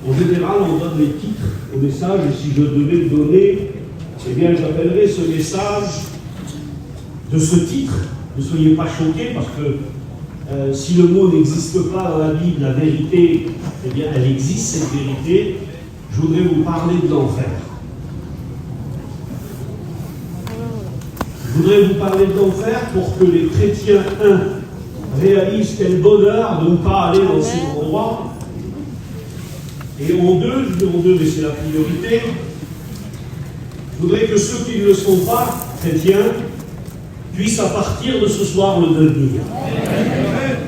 En général, on donne les titres au message, et si je devais le donner, eh bien, j'appellerais ce message de ce titre. Ne soyez pas choqués, parce que si le mot n'existe pas dans la Bible, la vérité, eh bien, elle existe, cette vérité. Je voudrais vous parler de l'enfer. Je voudrais vous parler de l'enfer pour que les chrétiens, réalisent quel bonheur de ne pas aller dans ces endroits. Et en deux, mais c'est la priorité, je voudrais que ceux qui ne le sont pas, chrétiens, puissent à partir de ce soir le devenir.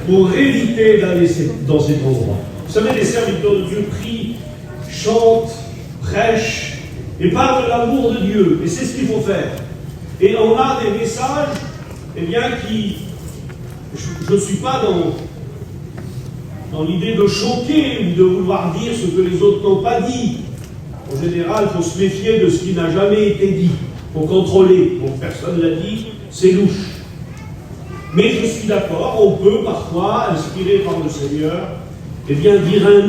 Pour éviter d'aller dans cet endroit. Vous savez, les serviteurs de Dieu prient, chantent, prêchent et parlent de l'amour de Dieu. Et c'est ce qu'il faut faire. Et on a des messages, eh bien, qui... Je ne suis pas dans l'idée de choquer ou de vouloir dire ce que les autres n'ont pas dit. En général, il faut se méfier de ce qui n'a jamais été dit. Il faut contrôler. Bon, personne ne l'a dit, c'est louche. Mais je suis d'accord, on peut parfois, inspiré par le Seigneur, eh bien, dire un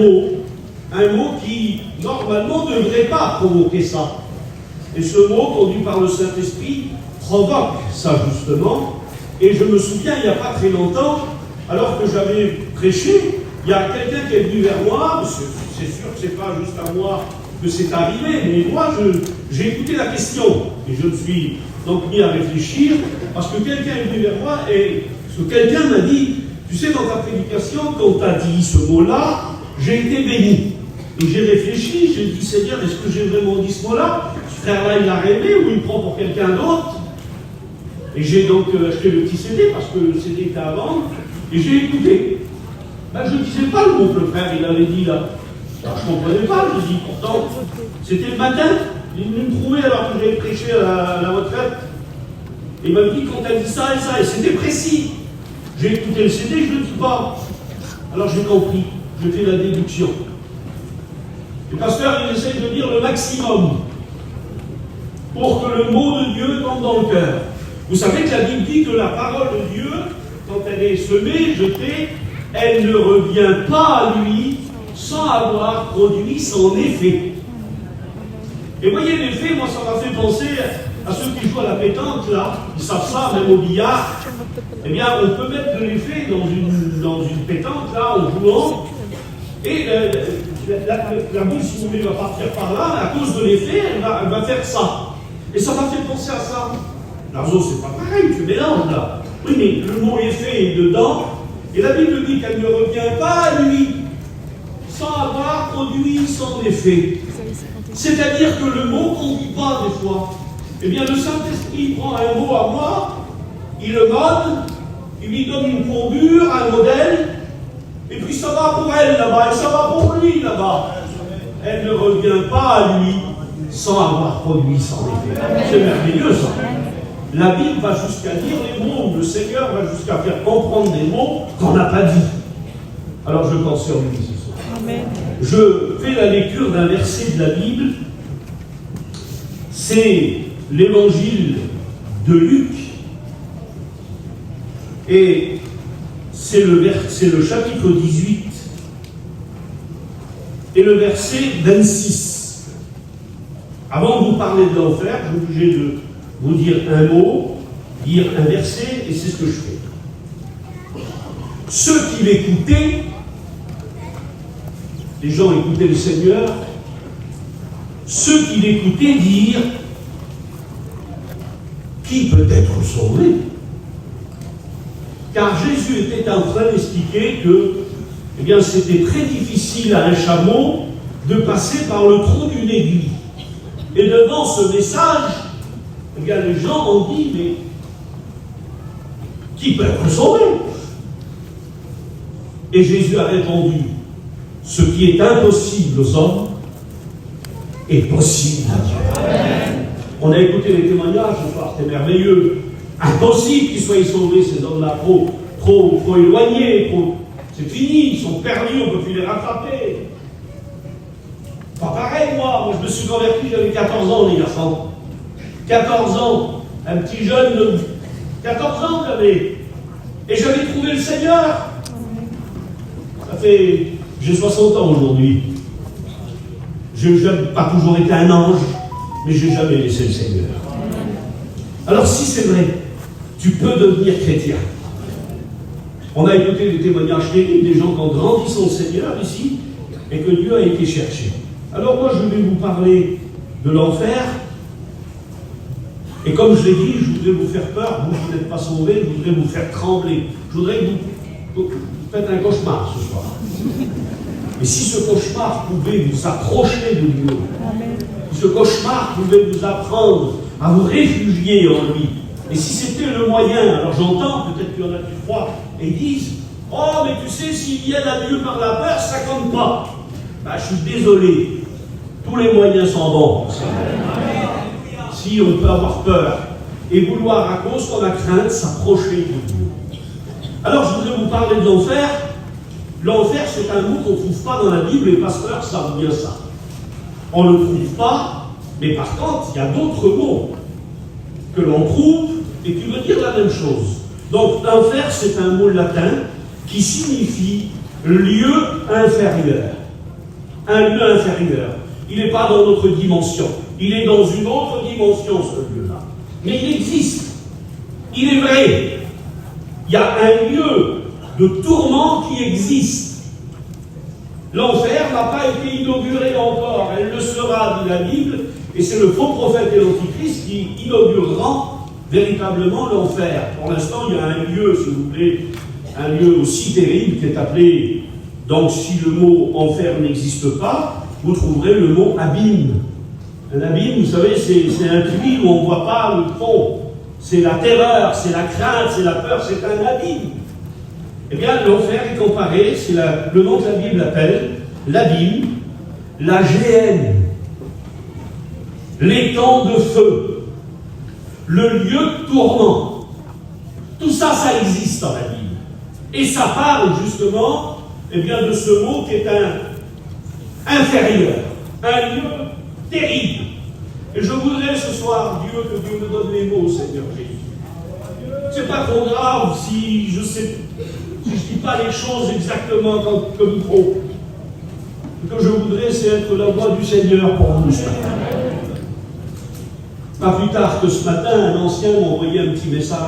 mot qui, normalement, ne devrait pas provoquer ça. Et ce mot, conduit par le Saint-Esprit, provoque ça, justement. Et je me souviens, il n'y a pas très longtemps, alors que j'avais prêché, il y a quelqu'un qui est venu vers moi, c'est sûr que ce n'est pas juste à moi que c'est arrivé, mais moi, j'ai écouté la question, et je me suis donc mis à réfléchir, parce que quelqu'un est venu vers moi, et ce quelqu'un m'a dit, tu sais, dans ta prédication, quand tu as dit ce mot-là, j'ai été béni. Et j'ai réfléchi, j'ai dit, Seigneur, est-ce que j'ai vraiment dit ce mot-là? Ce frère-là, il l'a rêvé, ou il prend pour quelqu'un d'autre? Et j'ai donc acheté le petit CD, parce que le CD était à vendre, et j'ai écouté. Ben, je ne disais pas le mot que le frère il avait dit là. Alors, je ne comprenais pas, je dis pourtant, c'était le matin, il est venu me trouver alors que j'avais prêché à la retraite. Et il m'a dit qu'on t'a dit ça, et c'était précis. J'ai écouté le CD, je ne le dis pas. Alors j'ai compris, je fais la déduction. Le pasteur, il essaie de dire le maximum pour que le mot de Dieu tombe dans le cœur. Vous savez que la Bible dit que la parole de Dieu, quand elle est semée, jetée, elle ne revient pas à lui sans avoir produit son effet. Et voyez l'effet, moi ça m'a fait penser à ceux qui jouent à la pétanque, là, ils savent ça, même au billard. Eh bien, on peut mettre de l'effet dans une pétanque, là, en jouant, et la boule, si vous voulez, va partir par là, à cause de l'effet, elle va faire ça. Et ça m'a fait penser à ça. L'argent, c'est pas pareil, tu mélanges là. Oui, mais le mot effet est dedans, et la Bible dit qu'elle ne revient pas à lui sans avoir produit son effet. C'est-à-dire que le mot qu'on ne dit pas des fois. Eh bien, le Saint-Esprit prend un mot à moi, il le mode, il lui donne une courbure, un modèle, et puis ça va pour elle là-bas, et ça va pour lui là-bas. Elle ne revient pas à lui sans avoir produit son effet. C'est merveilleux ça. La Bible va jusqu'à dire les mots, le Seigneur va jusqu'à faire comprendre des mots qu'on n'a pas dit. Alors je pense sur lui ce soir. Amen. Je fais la lecture d'un verset de la Bible. C'est l'évangile de Luc. Et c'est le chapitre 18. Et le verset 26. Avant de vous parler de l'enfer, je suis obligé de vous dire un mot, dire un verset, et c'est ce que je fais. Ceux qui l'écoutaient, les gens écoutaient le Seigneur, ceux qui l'écoutaient dirent, qui peut être sauvé? Car Jésus était en train d'expliquer que, eh bien, c'était très difficile à un chameau de passer par le trou d'une aiguille. Et devant ce message, eh bien, les gens ont dit, mais qui peut être sauvé? Et Jésus a répondu, ce qui est impossible aux hommes est possible à Dieu. Amen. On a écouté les témoignages ce soir, c'était merveilleux. Impossible qu'ils soient sauvés, ces hommes-là, trop éloignés, c'est fini, ils sont perdus, on ne peut plus les rattraper. Pas pareil, moi je me suis converti, j'avais 14 ans, les garçons. 14 ans, un petit jeune de 14 ans j'avais. Et j'avais trouvé le Seigneur. Ça fait, j'ai 60 ans aujourd'hui. Je n'ai pas toujours été un ange, mais je n'ai jamais laissé le Seigneur. Alors si c'est vrai, tu peux devenir chrétien. On a écouté des témoignages terribles, des gens qui ont grandi sans le Seigneur ici, et que Dieu a été cherché. Alors moi je vais vous parler de l'enfer, et comme je l'ai dit, je voudrais vous faire peur, vous n'êtes pas sauvés, je voudrais vous faire trembler. Je voudrais que vous faites un cauchemar ce soir. Et si ce cauchemar pouvait vous approcher de Dieu, si ce cauchemar pouvait vous apprendre à vous réfugier en lui, et si c'était le moyen, alors j'entends, peut-être qu'il y en a qui croient, et disent, oh mais tu sais, s'ils viennent à Dieu par la peur, ça compte pas. Ben, je suis désolé, tous les moyens sont bons. Si on peut avoir peur et vouloir, à cause qu'on a crainte, s'approcher de Dieu. Alors je voudrais vous parler de l'enfer. L'enfer, c'est un mot qu'on ne trouve pas dans la Bible, et pasteur savent bien ça. On ne le trouve pas, mais par contre, il y a d'autres mots que l'on trouve et qui veulent dire la même chose. Donc, l'enfer, c'est un mot latin qui signifie lieu inférieur. Un lieu inférieur. Il n'est pas dans notre dimension. Il est dans une autre dimension, ce lieu-là. Mais il existe. Il est vrai. Il y a un lieu de tourment qui existe. L'enfer n'a pas été inauguré encore. Elle le sera, dit la Bible, et c'est le faux prophète et l'antichrist qui inaugureront véritablement l'enfer. Pour l'instant, il y a un lieu, si vous voulez, un lieu aussi terrible qui est appelé, donc si le mot enfer n'existe pas, vous trouverez le mot abîme. Un abîme, vous savez, c'est un puits où on ne voit pas le fond. C'est la terreur, c'est la crainte, c'est la peur, c'est un abîme. Eh bien, l'enfer est comparé, c'est le nom que la Bible appelle l'abîme, la géhenne, l'étang de feu, le lieu de tourment. Tout ça, ça existe dans la Bible. Et ça parle justement, eh bien, de ce mot qui est un inférieur, un lieu terrible. Et je voudrais ce soir, Dieu, que Dieu me donne les mots, Seigneur Jésus. C'est pas trop grave si je ne dis pas les choses exactement comme il faut. Ce que je voudrais, c'est être la voix du Seigneur pour vous. Pas plus tard que ce matin, un ancien m'a envoyé un petit message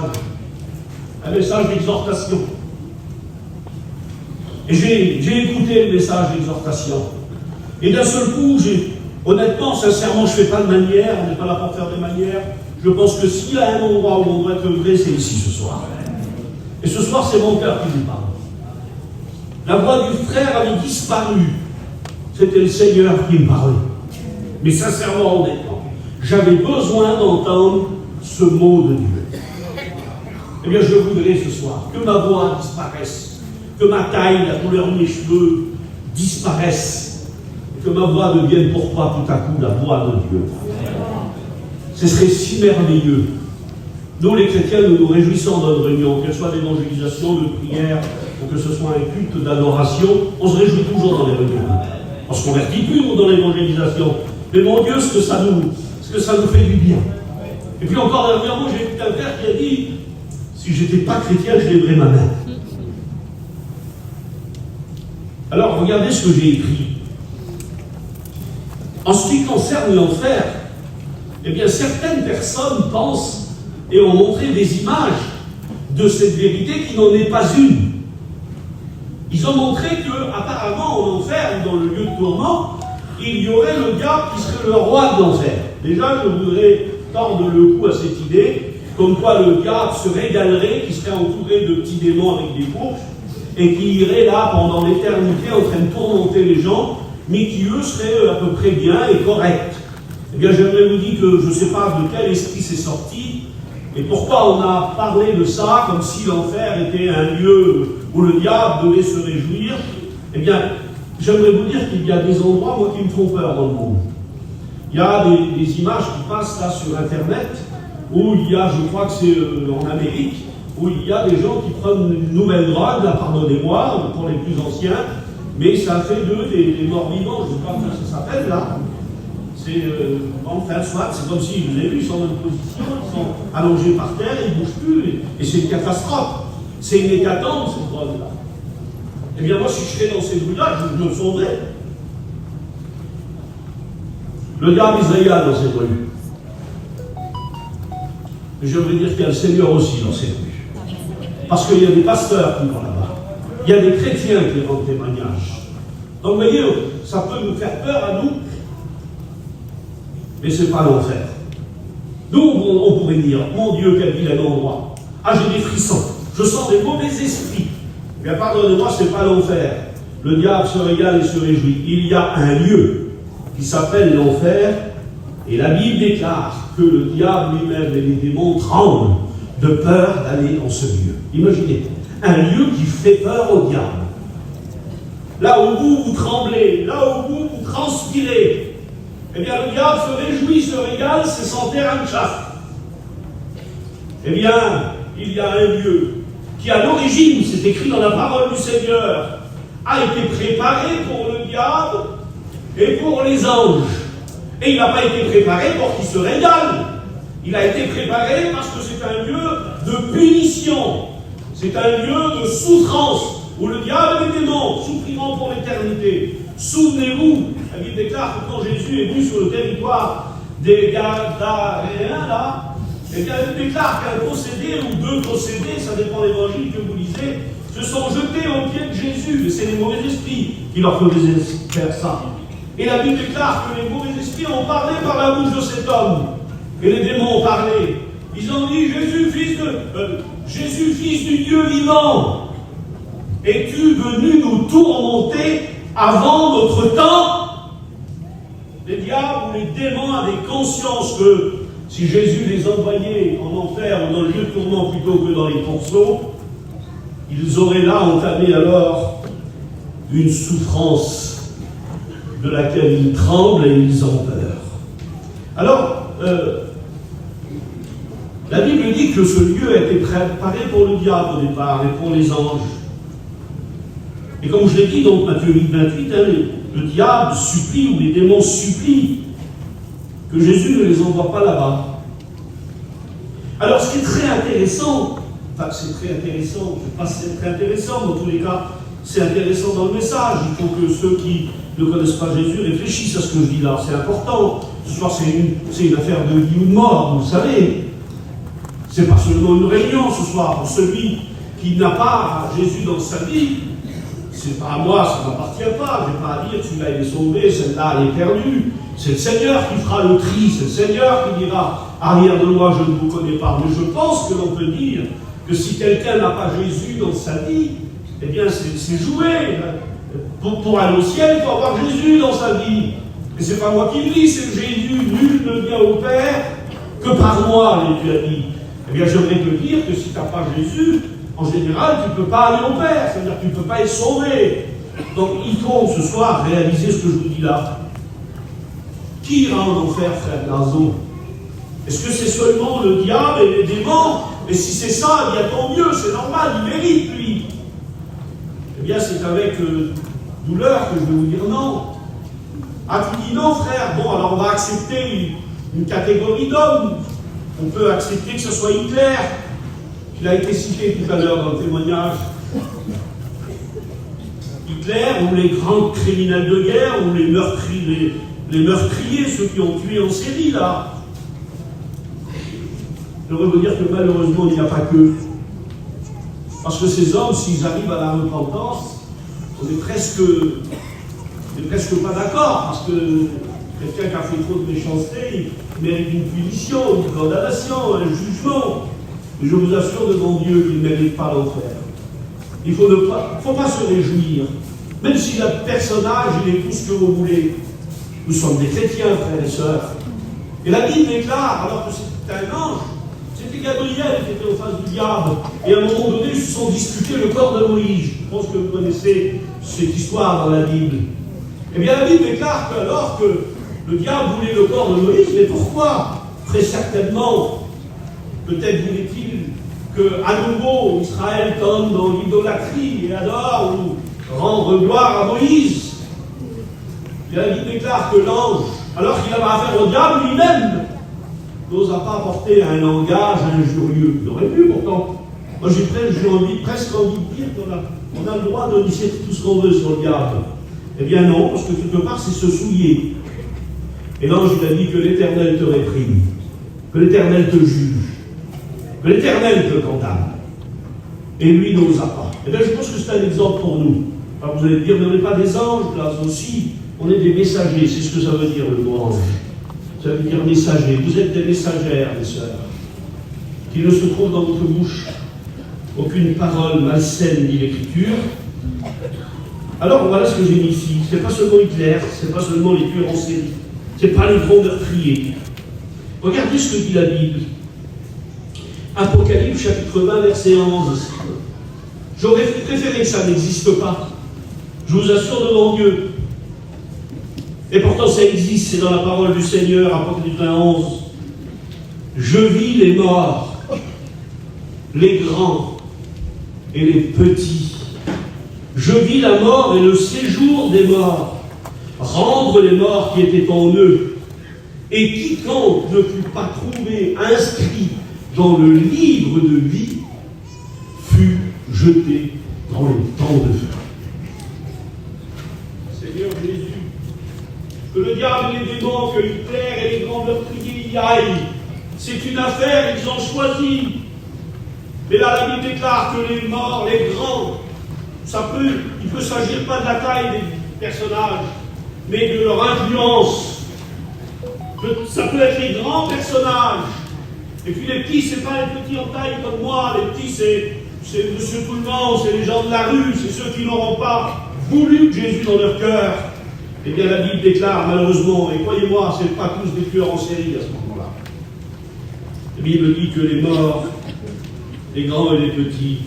d'exhortation. Et j'ai écouté le message d'exhortation. Et d'un seul coup, honnêtement, sincèrement, je ne fais pas de manière, on n'est pas là pour faire des manières. Je pense que s'il y a un endroit où on doit être vrai, c'est ici ce soir. Et ce soir, c'est mon cœur qui vous parle. La voix du frère avait disparu. C'était le Seigneur qui me parlait. Mais sincèrement, honnêtement, j'avais besoin d'entendre ce mot de Dieu. Eh bien, je voudrais ce soir que ma voix disparaisse, que ma taille, la couleur de mes cheveux disparaissent, et que ma voix devienne pour toi tout à coup la voix de Dieu. Ce serait si merveilleux. Nous, les chrétiens, nous nous réjouissons dans notre réunion, qu'elle soit d'évangélisation, de prière, ou que ce soit un culte d'adoration, on se réjouit toujours dans les réunions. On se convertit plus, nous, dans l'évangélisation. Mais mon Dieu, ce que ça nous fait du bien. Et puis encore dernièrement, j'ai écouté un frère qui a dit, si je n'étais pas chrétien, je lèverais ma main. Alors, regardez ce que j'ai écrit. En ce qui concerne l'enfer, eh bien, certaines personnes pensent et ont montré des images de cette vérité qui n'en est pas une. Ils ont montré qu'apparemment, en enfer, ou dans le lieu de tourment, il y aurait le diable qui serait le roi de l'enfer. Déjà, je voudrais tordre le cou à cette idée, comme quoi le diable se régalerait, qui serait entouré de petits démons avec des fourches, et qui irait là pendant l'éternité en train de tourmenter les gens, mais qui eux seraient à peu près bien et corrects. Eh bien, j'aimerais vous dire que je ne sais pas de quel esprit c'est sorti, et pourquoi on a parlé de ça comme si l'enfer était un lieu où le diable devait se réjouir. Eh bien, j'aimerais vous dire qu'il y a des endroits, moi, qui me font peur dans le monde. Il y a des images qui passent là sur Internet, où il y a, je crois que c'est en Amérique, où il y a des gens qui prennent une nouvelle drogue, là, pardonnez-moi, pour les plus anciens, mais ça fait d'eux des morts vivants, je ne sais pas comment ça s'appelle là. C'est enfin, soit, c'est comme si, vous avez vu, ils sont dans une position, ils sont allongés par terre, ils ne bougent plus, et c'est une catastrophe. C'est une hécatombe, cette drogue-là. Eh bien, moi, si je serais dans ces bruits-là, je me sauverais. Le diable Isaïe dans ses rues. Mais j'aimerais dire qu'il y a le Seigneur aussi dans ses rues. Parce qu'il y a des pasteurs qui vont là-bas. Il y a des chrétiens qui rendent témoignage. Donc vous voyez, ça peut nous faire peur à nous, mais ce n'est pas l'enfer. Nous, on pourrait dire, mon Dieu, quel vilain endroit. Ah, j'ai des frissons, je sens des mauvais esprits. Mais pardonnez-moi, ce n'est pas l'enfer. Le diable se régale et se réjouit. Il y a un lieu qui s'appelle l'enfer, et la Bible déclare que le diable lui-même et les démons tremblent de peur d'aller dans ce lieu. Imaginez, un lieu qui fait peur au diable. Là où vous tremblez, là où vous transpirez, eh bien le diable se réjouit, se régale, c'est son terrain de chasse. Eh bien, il y a un lieu qui à l'origine, c'est écrit dans la parole du Seigneur, a été préparé pour le diable et pour les anges. Et il n'a pas été préparé pour qu'ils se régalent. Il a été préparé parce que c'est un lieu de punition. C'est un lieu de souffrance où le diable et les démons souffriront pour l'éternité. Souvenez-vous, la Bible déclare que quand Jésus est venu sur le territoire des Gadaréens, là, eh bien, il déclare qu'un possédé ou deux possédés, ça dépend de l'évangile que vous lisez, se sont jetés aux pieds de Jésus. Et c'est les mauvais esprits qui leur faisaient faire ça. Et la Bible déclare que les mauvais esprits ont parlé par la bouche de cet homme. Et les démons ont parlé. Ils ont dit, Jésus, fils du Dieu vivant, es-tu venu nous tourmenter avant notre temps? Les diables ou les démons avaient conscience que si Jésus les envoyait en enfer ou dans le lieu de tourment plutôt que dans les pourceaux, ils auraient là entamé alors une souffrance de laquelle ils tremblent et ils ont peur. Alors, la Bible dit que ce lieu a été préparé pour le diable au départ et pour les anges. Et comme je l'ai dit, donc Matthieu 8, 28, le diable supplie ou les démons supplient que Jésus ne les envoie pas là-bas. Alors ce qui est très intéressant, enfin c'est très intéressant, je ne sais pas si c'est très intéressant, mais en tous les cas, c'est intéressant dans le message. Il faut que ceux qui ne connaissent pas Jésus réfléchissent à ce que je dis là, c'est important. Ce soir c'est une affaire de vie ou de mort, vous savez. C'est pas seulement une réunion ce soir. Pour celui qui n'a pas Jésus dans sa vie, c'est pas à moi, ça ne m'appartient pas. Je n'ai pas à dire celui-là il est sauvé, celle-là elle est perdue. C'est le Seigneur qui fera le tri, c'est le Seigneur qui dira arrière de moi, je ne vous connais pas. Mais je pense que l'on peut dire que si quelqu'un n'a pas Jésus dans sa vie, eh bien c'est joué. Pour aller au ciel, il faut avoir Jésus dans sa vie. Et c'est pas moi qui le dis, c'est Jésus. Nul ne vient au Père que par moi, Jésus a dit. Eh bien, j'aimerais te dire que si tu n'as pas Jésus, en général, tu ne peux pas aller au Père. C'est-à-dire que tu ne peux pas être sauvé. Donc, il faut ce soir réaliser ce que je vous dis là. Qui ira en enfer, frère Garzo? Est-ce que c'est seulement le diable et les démons? Et si c'est ça, eh bien tant mieux, c'est normal, il mérite, lui. Eh bien, c'est avec douleur que je vais vous dire non. Ah, tu dis non, frère? Bon, alors on va accepter une catégorie d'hommes. On peut accepter que ce soit Hitler, qui a été cité tout à l'heure dans le témoignage. Hitler, ou les grands criminels de guerre, ou les meurtriers, ceux qui ont tué en série, là. Je voudrais vous dire que malheureusement, il n'y a pas que. Parce que ces hommes, s'ils arrivent à la repentance, on est presque pas d'accord, parce que quelqu'un qui a fait trop de méchanceté, il mérite une punition, une condamnation, un jugement. Et je vous assure devant Dieu qu'il ne mérite pas l'enfer. Il ne faut pas se réjouir. Même si le personnage, il est tout ce que vous voulez. Nous sommes des chrétiens, frères et sœurs. Et la Bible déclare, alors que c'était un ange, c'était Gabriel qui était en face du diable. Et à un moment donné, ils se sont disputés le corps de Moïse. Je pense que vous connaissez cette histoire dans la Bible. Eh bien, la Bible déclare que alors que le diable voulait le corps de Moïse, mais pourquoi? Très certainement, peut-être voulait-il qu'à nouveau Israël tombe dans l'idolâtrie et adore ou rendre gloire à Moïse. Et la Bible déclare que l'ange, alors qu'il avait affaire au diable lui-même, n'osa pas apporter un langage injurieux. Il aurait pu pourtant. Moi j'ai presque envie de dire qu'on a le droit de dire tout ce qu'on veut sur le diable. Eh bien non, parce que quelque part c'est se souiller. Et l'ange il a dit que l'Éternel te réprime, que l'Éternel te juge, que l'Éternel te condamne. Et lui n'osa pas. Et bien je pense que c'est un exemple pour nous. Alors vous allez me dire, mais on n'est pas des anges, là aussi, on est des messagers, c'est ce que ça veut dire le mot ange. Ça veut dire messager. Vous êtes des messagères, mes sœurs. Qu'il ne se trouve dans votre bouche aucune parole malsaine ni l'écriture. Alors voilà ce que j'ai mis ici. Ce n'est pas seulement Hitler, ce n'est pas seulement les tueurs en série, ce n'est pas les grands meurtriers. Regardez ce que dit la Bible. Apocalypse chapitre 20, verset 11. J'aurais préféré que ça n'existe pas. Je vous assure devant Dieu. Et pourtant ça existe, c'est dans la parole du Seigneur, Apocalypse 20, 11. Je vis les morts, les grands et les petits. Je vis la mort et le séjour des morts, rendre les morts qui étaient en eux. Et quiconque ne fut pas trouvé inscrit dans le livre de vie fut jeté dans les temps de feu. Seigneur Jésus, que le diable et les démons, que Hitler et les grands meurtriers y aillent, c'est une affaire, ils ont choisi. Mais là, la Bible déclare que les morts, les grands, il peut s'agir pas de la taille des personnages, mais de leur influence. Ça peut être les grands personnages. Et puis les petits, c'est pas les petits en taille comme moi. Les petits, c'est monsieur tout le monde, c'est les gens de la rue, c'est ceux qui n'auront pas voulu Jésus dans leur cœur. Eh bien, la Bible déclare, malheureusement, et croyez-moi, ce n'est pas tous des tueurs en série à ce moment-là. La Bible dit que les morts, les grands et les petits,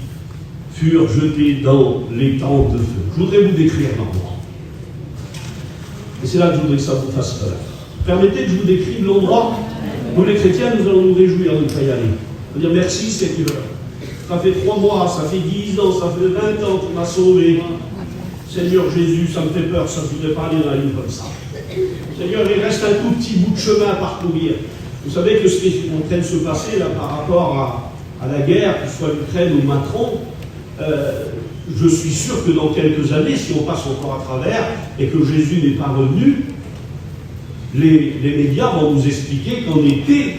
furent jetés dans les temps de feu. Je voudrais vous décrire l'endroit. Et c'est là que je voudrais que ça vous fasse peur. Permettez que je vous décrive l'endroit. Nous, les chrétiens, nous allons nous réjouir de ne pas y aller. On va dire merci, Seigneur. Ça fait 3 mois, ça fait 10 ans, ça fait 20 ans qu'on m'a sauvé. Seigneur Jésus, ça me fait peur, ça ne voudrait pas aller dans la ligne comme ça. Seigneur, il reste un tout petit bout de chemin à parcourir. Vous savez que ce qui est en train de se passer là par rapport à la guerre, que ce soit l'Ukraine ou Macron, je suis sûr que dans quelques années, si on passe encore à travers et que Jésus n'est pas revenu, les médias vont nous expliquer qu'on était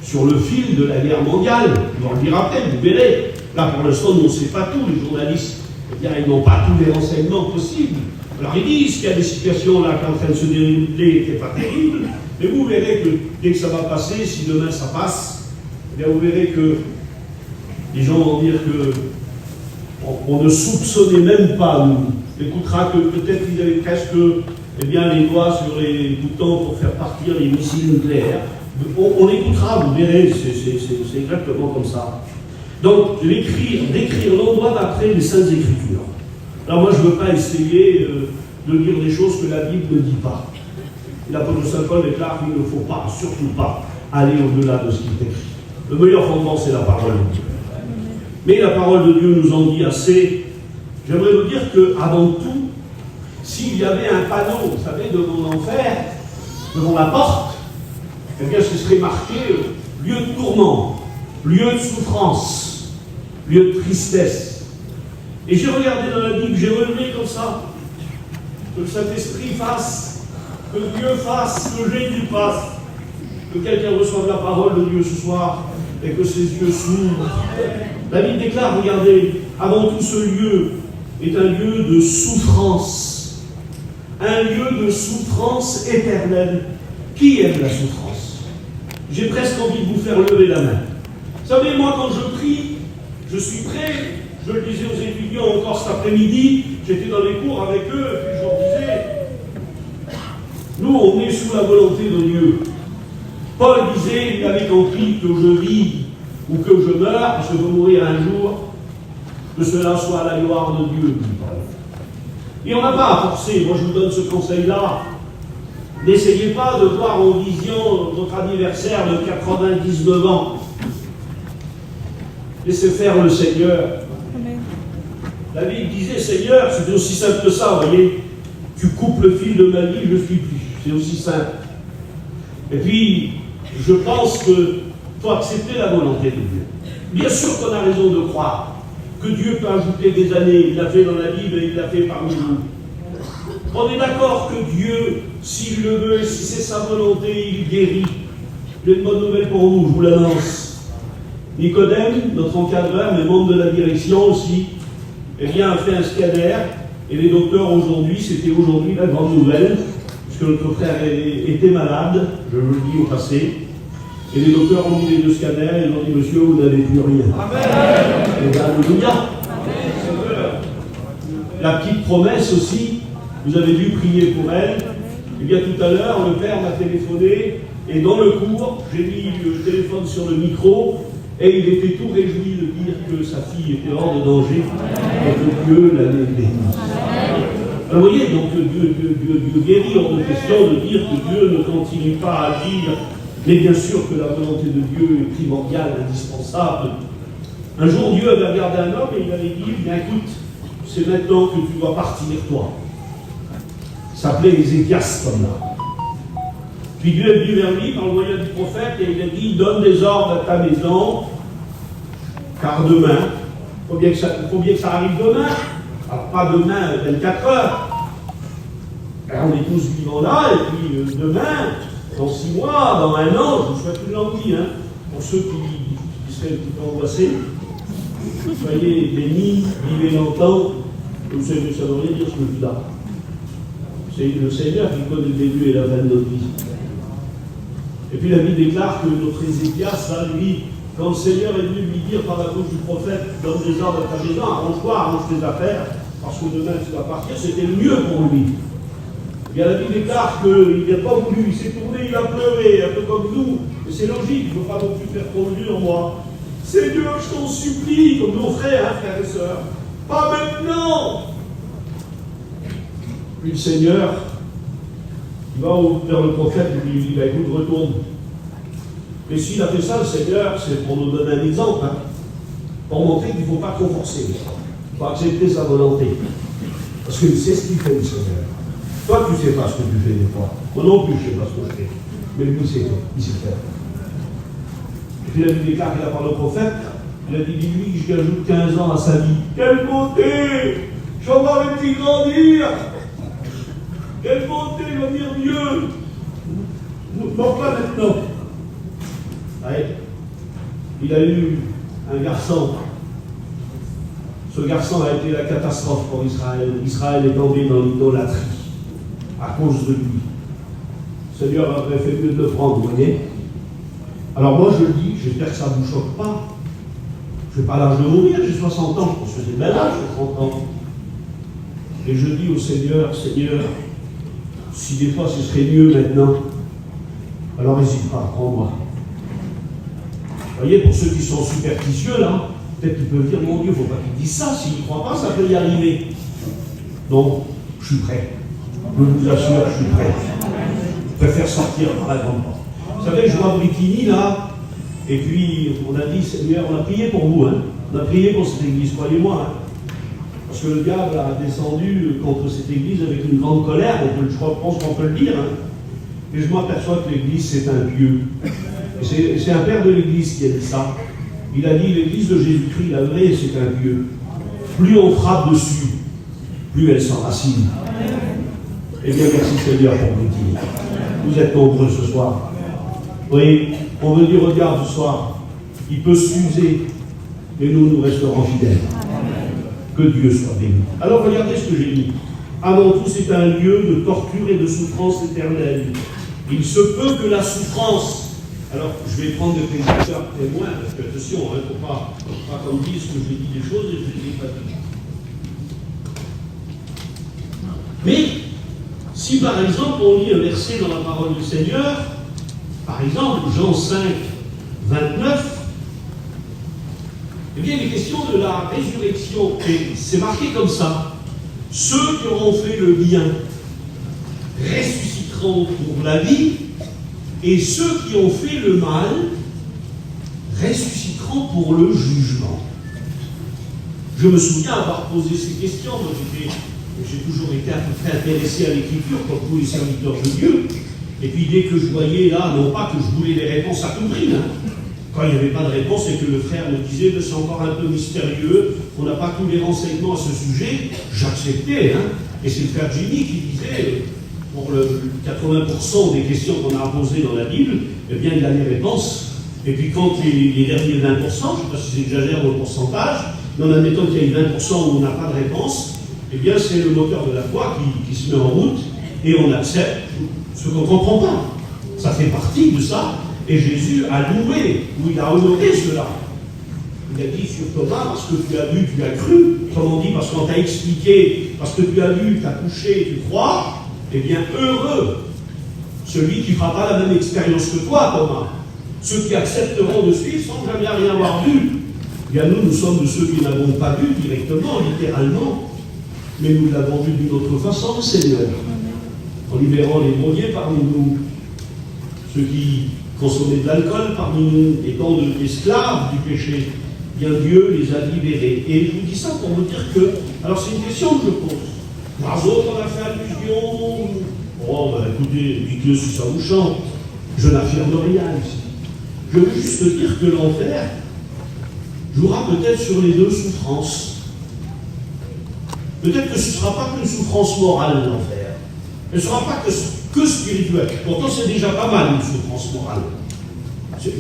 sur le fil de la guerre mondiale. Ils vont le dire après, vous verrez. Là, pour l'instant, nous, on ne sait pas tout. Les journalistes, eh bien, ils n'ont pas tous les renseignements possibles. Alors, ils disent qu'il y a des situations là qui sont en train de se dérouler qui n'est pas terrible. Mais vous verrez que dès que ça va passer, si demain ça passe, eh bien, vous verrez que les gens vont dire que on ne soupçonnait même pas, nous. On écoutera que peut-être ils avaient presque les doigts sur les boutons pour faire partir les missiles nucléaires. On écoutera, vous verrez, c'est exactement comme ça. Donc, décrire l'endroit d'après les Saintes Écritures. Alors moi, je ne veux pas essayer de dire des choses que la Bible ne dit pas. L'apôtre Saint Paul déclare qu'il ne faut pas, surtout pas, aller au-delà de ce qui est écrit. Le meilleur fondement, c'est la parole de Dieu. Mais la parole de Dieu nous en dit assez. J'aimerais vous dire qu'avant tout, s'il y avait un panneau, vous savez, devant l'enfer, devant la porte, eh bien ce serait marqué lieu de tourment, lieu de souffrance, lieu de tristesse. Et j'ai regardé dans la Bible, j'ai relevé comme ça, que le Saint-Esprit fasse, que Dieu fasse, que Jésus fasse, que quelqu'un reçoive la parole de Dieu ce soir et que ses yeux s'ouvrent. La Bible déclare, regardez, avant tout ce lieu est un lieu de souffrance. Un lieu de souffrance éternelle. Qui aime la souffrance? J'ai presque envie de vous faire lever la main. Vous savez, moi, quand je prie, je suis prêt. Je le disais aux étudiants encore cet après-midi. J'étais dans les cours avec eux, et puis je leur disais, nous, on est sous la volonté de Dieu. Paul disait, il avait compris que je vis ou que je meurs, parce que je vais mourir un jour, que cela soit à la gloire de Dieu, dit Paul. Et on n'a pas à forcer. Moi, je vous donne ce conseil-là. N'essayez pas de voir en vision votre anniversaire de 99 ans. Laissez faire le Seigneur. Amen. La Bible disait, Seigneur, c'était aussi simple que ça, vous voyez. Tu coupes le fil de ma vie, je ne suis plus. C'est aussi simple. Et puis, je pense qu'il faut accepter la volonté de Dieu. Bien sûr qu'on a raison de croire que Dieu peut ajouter des années. Il l'a fait dans la Bible et il l'a fait parmi nous. On est d'accord que Dieu, s'il s'il le veut et si c'est sa volonté, il guérit. J'ai une bonne nouvelle pour vous, je vous l'annonce. Nicodème, notre encadreur, mais membre de la direction aussi, eh bien, a fait un scanner, et les docteurs aujourd'hui, c'était aujourd'hui la grande nouvelle, puisque notre frère était malade, je le dis au passé, et les docteurs ont mis les deux scanners et ils ont dit, monsieur, vous n'avez plus rien. Amen. Et alléluia. La petite promesse aussi, vous avez dû prier pour elle. Eh bien, tout à l'heure, le père m'a téléphoné, et dans le cours, j'ai mis le téléphone sur le micro, et il était tout réjoui de dire que sa fille était hors de danger, et que Dieu l'avait bénie. Alors, vous voyez, donc Dieu guérit, hors de question de dire que Dieu ne continue pas à agir, mais bien sûr que la volonté de Dieu est primordiale, indispensable. Un jour, Dieu avait regardé un homme et il avait dit, bien écoute, c'est maintenant que tu dois partir, toi. Il s'appelait Ézéchias, comme là. Puis Dieu est venu vers lui par le moyen du prophète et il a dit, donne des ordres à ta maison, car demain, il faut bien que ça arrive demain. Alors pas demain, 24 heures. Alors, on est tous vivants là, et puis demain, dans 6 mois, dans 1 an, je vous souhaite une longue vie, hein, pour ceux qui seraient un petit peu angoissés. Soyez bénis, vivez longtemps. Vous savez, ça ne veut rien dire ce que je dis là. C'est le Seigneur qui connaît le début et la fin de notre vie. Et puis la Bible déclare que notre Ézéchias, là, lui, quand le Seigneur est venu lui dire par la bouche du prophète, donne des ordres à ta maison, arrange-toi, arrange tes affaires, parce que demain tu vas partir, c'était le mieux pour lui. Et bien la Bible déclare qu'il n'a pas voulu, il s'est tourné, il a pleuré, un peu comme nous, mais c'est logique, il ne faut pas non plus faire trop dur, moi. Seigneur, je t'en supplie, comme nos frères, hein, frères et sœurs, pas maintenant. Puis le Seigneur, il va vers le prophète et lui dit, écoute, retourne. Et s'il a fait ça, le Seigneur, c'est pour nous donner un exemple, hein, pour montrer qu'il ne faut pas trop forcer. Il faut accepter sa volonté. Parce qu'il sait ce qu'il fait, le Seigneur. Toi, tu ne sais pas ce que tu fais des fois. Moi non plus, je ne sais pas ce que je fais. Mais lui, il sait faire. Et puis la Bible déclare qu'il a parlé au prophète. Il a dit, dis-lui que je lui ajoute 15 ans à sa vie. Quelle beauté! Je vais voir les petits grandir! Quelle bonté, il va dire mieux. Non, pas maintenant. Ouais. Il a eu un garçon. Ce garçon a été la catastrophe pour Israël. Israël est tombé dans l'idolâtrie à cause de lui. Le Seigneur aurait fait mieux de le prendre, vous voyez. Alors moi je le dis, j'espère que ça ne vous choque pas. Je n'ai pas l'âge de mourir, j'ai 60 ans, je pense que c'est bel âge, j'ai 30 ans. Et je dis au Seigneur, Seigneur, si des fois ce serait mieux maintenant, alors n'hésite pas, prends-moi. Vous voyez, pour ceux qui sont superstitieux, là, peut-être qu'ils peuvent dire, mon Dieu, il ne faut pas qu'ils disent ça, s'ils ne croient pas, ça peut y arriver. Donc, je suis prêt. Je vous assure, je suis prêt. Je préfère sortir par la grande porte. Vous savez, je vois Brittini, là, et puis on a dit, Seigneur, on a prié pour vous, hein. On a prié pour cette église, croyez-moi, hein. Parce que le diable a descendu contre cette église avec une grande colère, je pense qu'on peut le dire. Hein. Et je m'aperçois que l'église, c'est un pieux. Et c'est un père de l'église qui a dit ça. Il a dit, l'église de Jésus-Christ, la vraie, c'est un pieux. Plus on frappe dessus, plus elle s'enracine. Eh bien, merci Seigneur pour vous dire. Vous êtes nombreux ce soir. Oui, on veut dire, regarde ce soir, il peut s'user, mais nous resterons fidèles. Que Dieu soit béni. Alors regardez ce que j'ai dit. Avant tout, c'est un lieu de torture et de souffrance éternelle. Il se peut que la souffrance... Alors, je vais prendre des prédicateurs témoins, parce que attention, il ne faut pas qu'on me dise que j'ai dit des choses et je ne les ai pas dites. Mais, si par exemple on lit un verset dans la parole du Seigneur, par exemple, Jean 5, 29, eh bien, il est question de la résurrection, et c'est marqué comme ça. Ceux qui auront fait le bien ressusciteront pour la vie, et ceux qui ont fait le mal ressusciteront pour le jugement. Je me souviens avoir posé ces questions. Moi, j'ai toujours été à peu près intéressé à l'écriture, comme tous les serviteurs de Dieu. Et puis, dès que je voyais là, non pas que je voulais les réponses à tout prix, hein. Quand il n'y avait pas de réponse et que le frère me disait c'est encore un peu mystérieux, on n'a pas tous les renseignements à ce sujet, j'acceptais. Hein. Et c'est le frère Jimmy qui disait pour le 80% des questions qu'on a posées dans la Bible, eh bien, il a les réponses. Et puis quand les derniers 20%, je ne sais pas si j'exagère le pourcentage, mais en admettant qu'il y ait 20% où on n'a pas de réponse, eh bien, c'est le moteur de la foi qui se met en route et on accepte ce qu'on ne comprend pas. Ça fait partie de ça. Et Jésus a loué, ou il a honoré cela. Il a dit sur Thomas, parce que tu as vu, tu as cru. Comme on dit, parce qu'on t'a expliqué, parce que tu as vu, tu as touché, tu crois. Eh bien, heureux celui qui ne fera pas la même expérience que toi, Thomas. Ceux qui accepteront de suivre sans jamais rien avoir vu. Eh bien, nous sommes de ceux qui n'avons pas vu directement, littéralement, mais nous l'avons vu d'une autre façon, le Seigneur. En libérant les bronniers parmi nous, ceux qui consommaient de l'alcool parmi nous, étant esclaves du péché, bien Dieu les a libérés. Et je vous dis ça pour vous dire que, alors c'est une question que je pose. Par autres, on a fait allusion. Oh, ben écoutez, dites-le si ça vous chante. Je n'affirme rien ici. Je veux juste dire que l'enfer jouera peut-être sur les deux souffrances. Peut-être que ce ne sera pas qu'une souffrance morale, l'enfer. Elle ne sera pas que spirituelle. Pourtant, c'est déjà pas mal, une souffrance morale.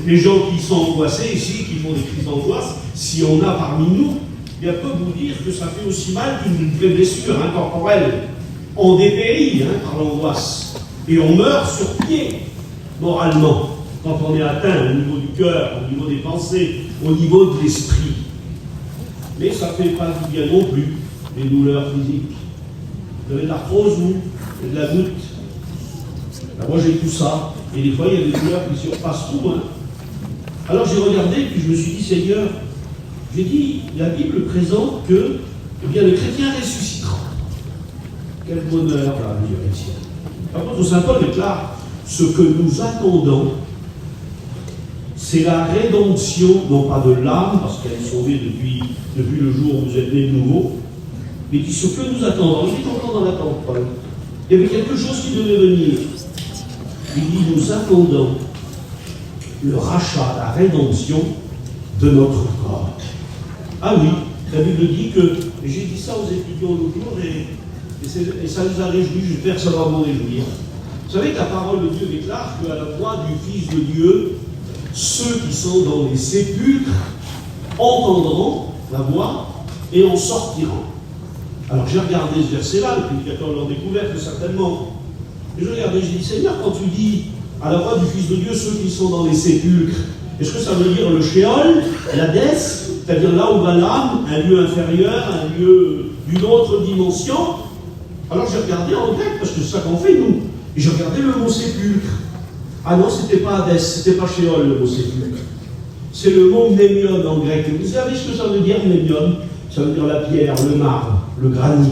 Les gens qui sont angoissés ici, qui font des crises d'angoisse, si on a parmi nous, il peuvent vous dire que ça fait aussi mal qu'une vraie blessure corporelle. On dépérit par l'angoisse. Et on meurt sur pied, moralement, quand on est atteint au niveau du cœur, au niveau des pensées, au niveau de l'esprit. Mais ça ne fait pas du bien non plus, les douleurs physiques. Vous avez de l'arthrose, vous? Et de la goutte? Ben, moi j'ai tout ça. Et des fois, il y a des douleurs qui surpassent tout. Alors j'ai regardé, puis je me suis dit, Seigneur, j'ai dit, la Bible présente que eh bien, le chrétien ressuscitera. Quel bonheur, la résurrection. Par contre, Saint Paul déclare, ce que nous attendons, c'est la rédemption, non pas de l'âme, parce qu'elle est sauvée depuis le jour où vous êtes né de nouveau, mais dit ce que nous attendons. Il est encore dans l'attente, Paul. Il y avait quelque chose qui devait venir. Il dit, nous attendons le rachat, la rédemption de notre corps. Ah oui, la Bible dit que, et j'ai dit ça aux étudiants l'autre jour, et ça nous a réjouis, j'espère que ça va vous réjouir. Vous savez que la parole de Dieu déclare qu'à la voix du Fils de Dieu, ceux qui sont dans les sépulcres entendront la voix et en sortiront. Alors j'ai regardé ce verset-là, les prédicateurs l'ont découvert certainement. Et je regardais, j'ai dit, Seigneur, quand tu dis à la voix du Fils de Dieu, ceux qui sont dans les sépulcres, est-ce que ça veut dire le shéol, l'Hadès, c'est-à-dire là où va l'âme, un lieu inférieur, un lieu d'une autre dimension? Alors j'ai regardé en grec, parce que c'est ça qu'on fait nous, et j'ai regardé le mot sépulcre. Ah non, c'était pas Hadès, c'était pas shéol le mot sépulcre. C'est le mot mnémion en grec. Vous savez ce que ça veut dire mnémion? Ça veut dire la pierre, le marbre, le granit.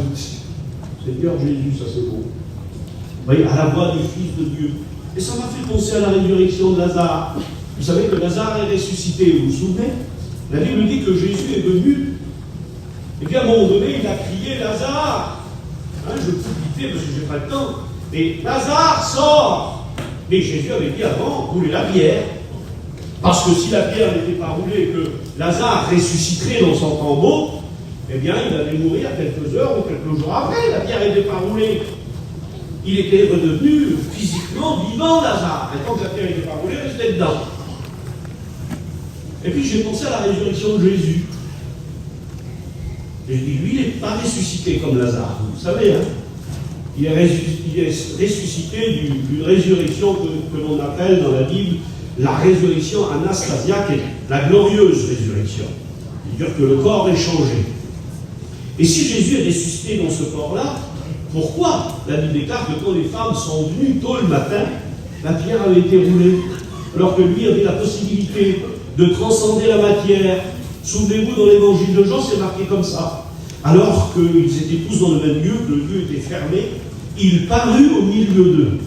Seigneur Jésus, ça c'est beau. Vous voyez, à la voix du Fils de Dieu. Et ça m'a fait penser à la résurrection de Lazare. Vous savez que Lazare est ressuscité, vous vous souvenez? La Bible dit que Jésus est venu. Et bien à un moment donné, il a crié Lazare. Je peux quitter parce que je n'ai pas le temps. Mais Lazare, sort. Mais Jésus avait dit avant, roulez la pierre. Parce que si la pierre n'était pas roulée et que Lazare ressusciterait dans son tombeau, eh bien il allait mourir quelques heures ou quelques jours après. La pierre n'était pas roulée. Il était redevenu physiquement vivant, Lazare. Et quand la pierre n'était pas roulée, il restait dedans. Et puis j'ai pensé à la résurrection de Jésus. Et je dis, lui, il n'est pas ressuscité comme Lazare. Vous savez, il est ressuscité d'une résurrection que l'on appelle dans la Bible la résurrection anastasiaque, la glorieuse résurrection. C'est-à-dire que le corps est changé. Et si Jésus est ressuscité dans ce corps-là, pourquoi la Bible déclare que quand les femmes sont venues tôt le matin, la pierre avait été roulée, alors que lui avait la possibilité de transcender la matière? Souvenez-vous, dans l'évangile de Jean, c'est marqué comme ça. Alors qu'ils étaient tous dans le même lieu, que le lieu était fermé, il parut au milieu d'eux.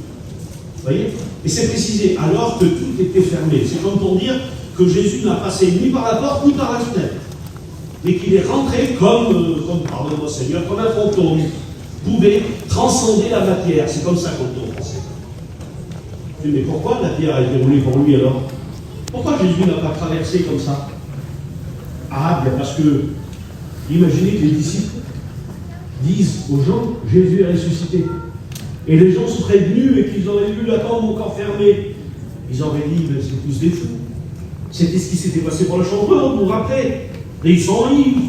Vous voyez? Et c'est précisé, alors que tout était fermé. C'est comme pour dire que Jésus n'a passé ni par la porte, ni par la fenêtre. Mais qu'il est rentré comme pardonnez-moi Seigneur, comme un fantôme. Pouvait transcender la matière. C'est comme ça qu'on peut penser. Mais pourquoi la pierre a été roulée pour lui alors? Pourquoi Jésus n'a pas traversé comme ça? Ah, bien parce que, imaginez que les disciples disent aux gens, Jésus est ressuscité. et les gens seraient venus et qu'ils auraient vu la tombe encore fermée, ils auraient dit, mais c'est tous des fous. C'était ce qui s'était passé pour le chanvreur, vous vous rappelez? Et ils sont ivres.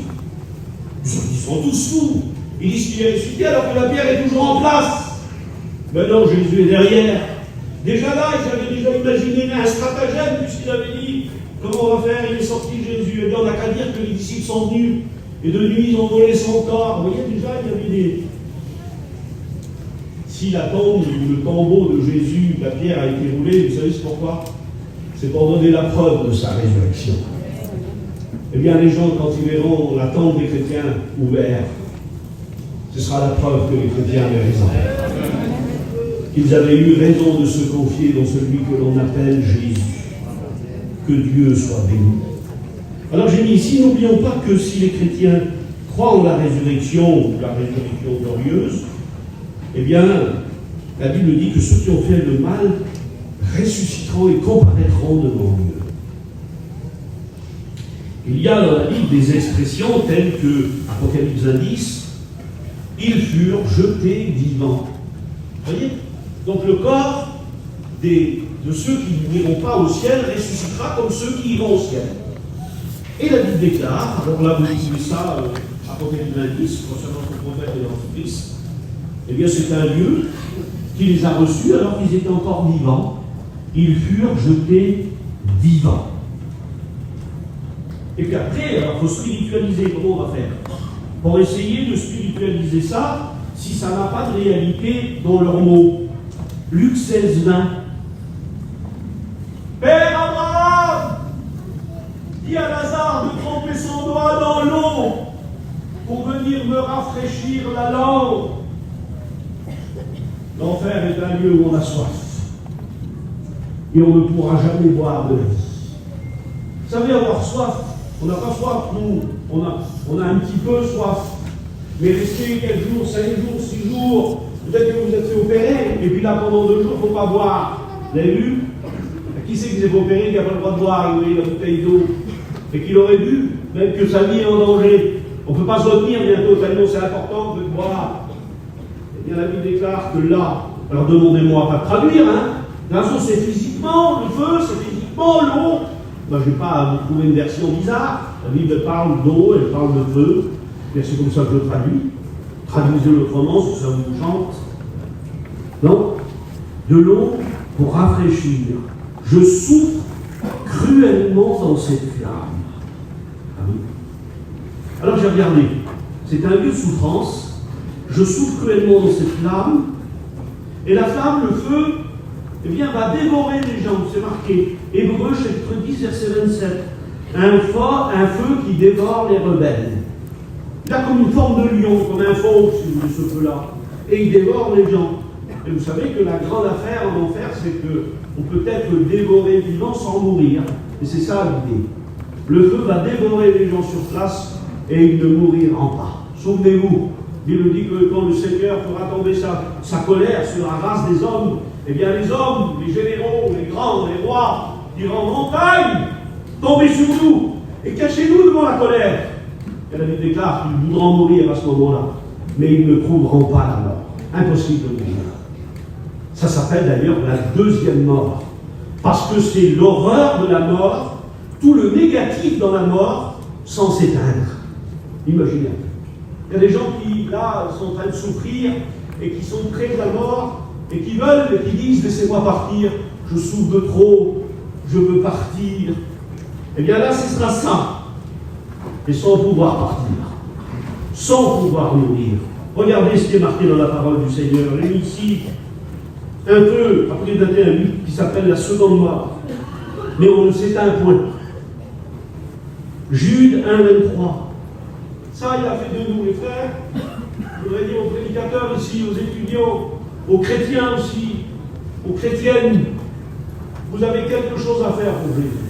Ils sont tous fous. Ils disent qu'il est ressuscité alors que la pierre est toujours en place. Mais non, Jésus est derrière. Déjà là, j'avais déjà imaginé un stratagème, puisqu'il avait dit, comment on va faire? Il est sorti Jésus. Et bien on n'a qu'à dire que les disciples sont venus. Et de nuit, ils ont volé son corps. Vous voyez, déjà, il y avait des... Si la tombe ou le tombeau de Jésus, la pierre a été roulée, vous savez c'est pourquoi? C'est pour donner la preuve de sa résurrection. Eh bien, les gens, quand ils verront la tombe des chrétiens ouverte, ce sera la preuve que les chrétiens avaient raison. Qu'ils avaient eu raison de se confier dans celui que l'on appelle Jésus. Que Dieu soit béni. Alors j'ai mis ici, n'oublions pas que si les chrétiens croient en la résurrection glorieuse, eh bien, la Bible dit que ceux qui ont fait le mal ressusciteront et comparaîtront devant Dieu. Il y a dans la Bible des expressions telles que, Apocalypse 10, ils furent jetés vivants. Vous voyez? Donc le corps de ceux qui n'iront pas au ciel ressuscitera comme ceux qui iront au ciel. Et la Bible déclare, alors là vous trouvez ça, Apocalypse 10, concernant le prophète et l'Antichrist, eh bien c'est un Dieu qui les a reçus alors qu'ils étaient encore vivants. Ils furent jetés vivants. Et qu'après, alors il faut spiritualiser, comment on va faire? Pour essayer de spiritualiser ça, si ça n'a pas de réalité dans leurs mots. Luc 16, 20. Père Abraham, dis à Lazare de tremper son doigt dans l'eau pour venir me rafraîchir la langue. L'enfer est un lieu où on a soif. Et on ne pourra jamais boire de la vie. Vous savez, avoir soif, on n'a pas soif, nous. On a un petit peu soif. Mais rester quelques jours, 5 jours, 6 jours, peut-être que vous êtes fait opérer, et puis là, pendant 2 jours, il ne faut pas boire. Vous avez vu? Qui c'est qui s'est fait opérer, qui n'a pas le droit de boire, il a la bouteille d'eau, et qu'il aurait bu, même que sa vie est en danger. On ne peut pas se retenir bientôt, tellement c'est important de boire. Eh bien, la Bible déclare que là, alors demandez-moi pas de traduire, hein. De toute façon, c'est physiquement le feu, c'est physiquement l'eau. Moi, je n'ai pas à vous trouver une version bizarre. La Bible parle d'eau, elle parle de feu. Et c'est comme ça que je le traduis. Traduisez-le autrement, si ça vous chante. Donc, de l'eau pour rafraîchir. Je souffre cruellement dans cette flamme. Ah oui. Alors j'ai regardé. C'est un lieu de souffrance. Je souffre cruellement dans cette flamme. Et la flamme, le feu, eh bien, va dévorer les gens. C'est marqué. Hébreux, chapitre 10, verset 27. Un feu qui dévore les rebelles. Il a comme une forme de lion, comme un fauve, si vous voulez, ce feu-là. Et il dévore les gens. Et vous savez que la grande affaire en enfer, c'est qu'on peut être dévoré vivant sans mourir. Et c'est ça l'idée. Le feu va dévorer les gens sur place et ils ne mouriront pas. Souvenez-vous, il dit que quand le Seigneur fera tomber sa colère sur la race des hommes, eh bien les hommes, les généraux, les grands, les rois, diront montagne, tombez sur nous et cachez-nous devant la colère. Et la Bible déclare qu'ils voudront mourir à ce moment-là, mais ils ne trouveront pas la mort. Impossible de mourir. Ça s'appelle d'ailleurs la deuxième mort. Parce que c'est l'horreur de la mort, tout le négatif dans la mort, sans s'éteindre. Imaginez. Il y a des gens qui, là, sont en train de souffrir et qui sont près de la mort et qui veulent et qui disent « Laissez-moi partir, je souffre de trop, je veux partir. » Eh bien là, ce sera ça. Et sans pouvoir partir. Sans pouvoir mourir. Regardez ce qui est marqué dans la parole du Seigneur. J'ai mis ici un peu, après dater un livre qui s'appelle La Seconde Mort. Mais on ne s'éteint point. Jude 1, 23. Ça, il a fait de nous, les frères. Je voudrais dire aux prédicateurs ici, aux étudiants, aux chrétiens aussi, aux chrétiennes, vous avez quelque chose à faire pour Jésus.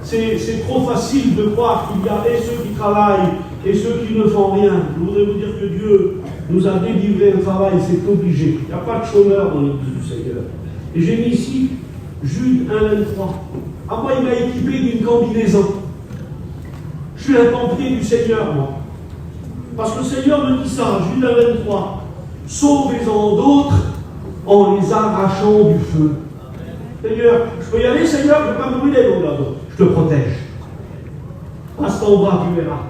C'est trop facile de croire qu'il y a et ceux qui travaillent et ceux qui ne font rien. Je voudrais vous dire que Dieu nous a délivré un travail, c'est obligé. Il n'y a pas de chômeur dans l'église du Seigneur. Et j'ai mis ici Jude 1, 23. À moi, il m'a équipé d'une combinaison. Je suis un pompier du Seigneur, moi. Parce que le Seigneur me dit ça, Jude 1, 23. sauvez-en d'autres en les arrachant du feu. Seigneur, je peux y aller, Seigneur, je ne vais pas me brûler, mon gars. Je te protège. Passe ton bras, tu verras.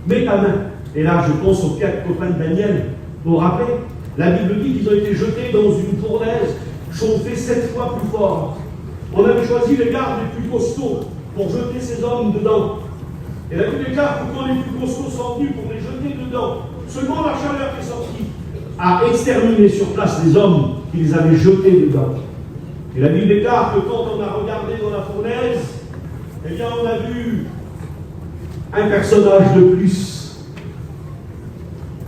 Mets ta main. Et là, je pense aux 4 copains de Daniel. Vous vous rappelez? La Bible dit qu'ils ont été jetés dans une fournaise, chauffée 7 fois plus fort. On avait choisi les gardes les plus costauds pour jeter ces hommes dedans. Et la Bible déclare que quand les plus costauds sont venus pour les jeter dedans, seulement la chaleur qui est sortie a exterminé sur place les hommes qui les avaient jetés dedans. Et la Bible déclare que quand on a regardé dans la fournaise, eh bien on a vu un personnage de plus.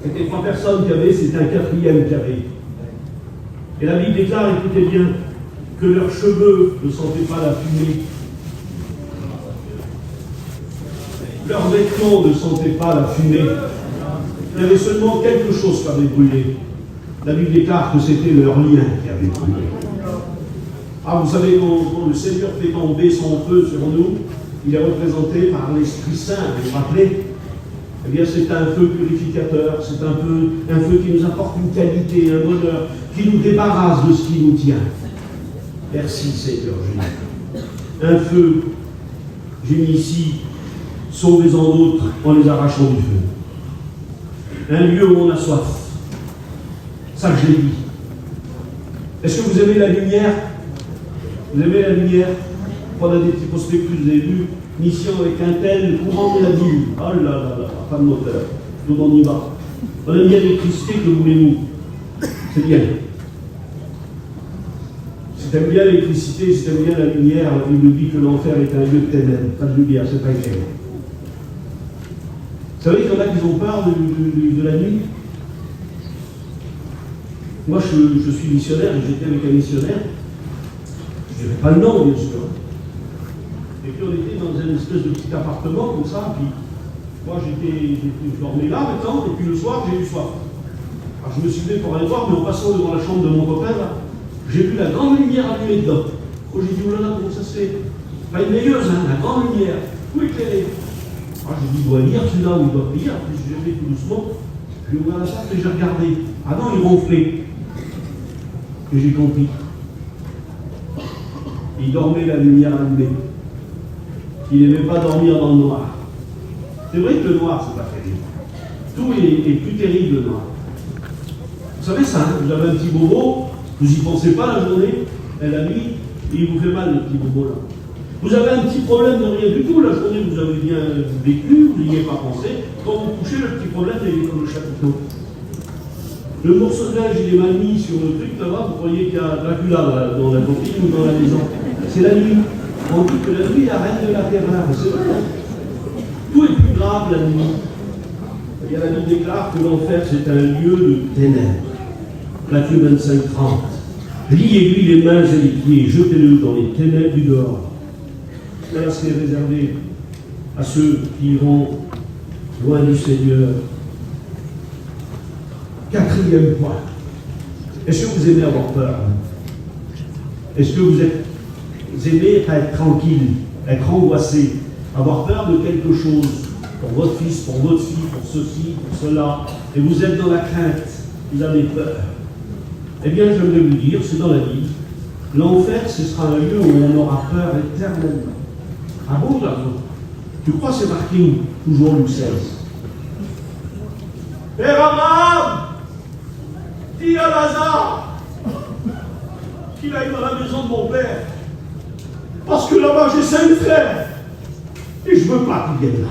C'était 3 personnes qui avaient, c'était un 4e qui avait. Et la Bible déclare, écoutez bien, que leurs cheveux ne sentaient pas la fumée. Leurs vêtements ne sentaient pas la fumée. Il y avait seulement quelque chose qui avait brûlé. La Bible déclare que c'était leur lien qui avait brûlé. Ah, vous savez, quand le Seigneur fait tomber son feu sur nous, il est représenté par l'Esprit Saint, vous vous rappelez? Eh bien, c'est un feu purificateur, c'est un feu qui nous apporte une qualité, un bonheur, qui nous débarrasse de ce qui nous tient. Merci Seigneur Jésus. Un feu, j'ai mis ici, sauvez-en d'autres en les arrachant du feu. Un lieu où on a soif. Ça, je l'ai dit. Est-ce que vous aimez la lumière? Vous aimez la lumière? On a des petits prospectus, vous avez vu, mission avec un tel, courant de la ville. Oh là là là, pas de moteur. Nous on y va. On aime bien l'électricité, que voulez-vous? C'est bien. Si tu aimes bien l'électricité, si tu aimes bien la lumière, la Bible dit que l'enfer est un lieu de ténèbres. Pas de lumière, c'est pas écrit. Vous savez qu'il y en a qui ont peur de la nuit? Moi, je suis missionnaire et j'étais avec un missionnaire. Je ne dirais pas le nom, bien sûr. Et puis on était dans une espèce de petit appartement comme ça, puis moi j'étais dormais là maintenant, et puis le soir j'ai eu soif. Alors je me suis levé pour aller voir, mais en passant devant la chambre de mon copain, là, j'ai vu la grande lumière allumée dedans. Oh, j'ai dit, oh là là, comment ça se fait? Pas une veilleuse, hein, la grande lumière, tout éclairé. Alors j'ai dit, il doit lire celui-là, ou il doit prier. Puis j'ai fait tout doucement, j'ai ouvert la porte et j'ai regardé. Ah non, il ronflait. Et j'ai compris. Il dormait la lumière allumée. Il n'aimait pas dormir dans le noir. C'est vrai que le noir, c'est pas terrible. Tout est plus terrible le noir. Vous savez ça, hein, vous avez un petit bobo, vous n'y pensez pas la journée, et la nuit, et il vous fait mal le petit bobo là. Vous avez un petit problème de rien du tout, la journée vous avez bien vécu, vous n'y avez pas pensé. Quand vous couchez, le petit problème, il est comme le chapiteau. Le morceau de linge, il est mal mis sur le truc, là-bas, vous croyez qu'il y a Dracula dans la copine ou dans la maison. C'est la nuit. On dit que la nuit est la reine de la terreur. C'est vrai. Tout est plus grave la nuit. Et la Bible déclare que l'enfer, c'est un lieu de ténèbres. Matthieu 25, 30. Liez-lui les mains et les pieds, jetez-le dans les ténèbres du dehors. Là, c'est réservé à ceux qui iront loin du Seigneur. 4e point. Est-ce que vous aimez avoir peur? Est-ce que vous aimez être tranquille, être angoissé, avoir peur de quelque chose pour votre fils, pour votre fille, pour ceci, pour cela, et vous êtes dans la crainte, vous avez peur? Eh bien, j'aimerais vous dire, c'est dans la Bible, l'enfer, ce sera un lieu où on aura peur éternellement. Ah bon, garçon? Tu crois que c'est marqué où? Toujours Luc 16. Père Abraham, dis à Lazare qu'il aille dans la maison de mon père. Parce que là-bas, j'ai 5 frères. Et je ne veux pas qu'il vienne là.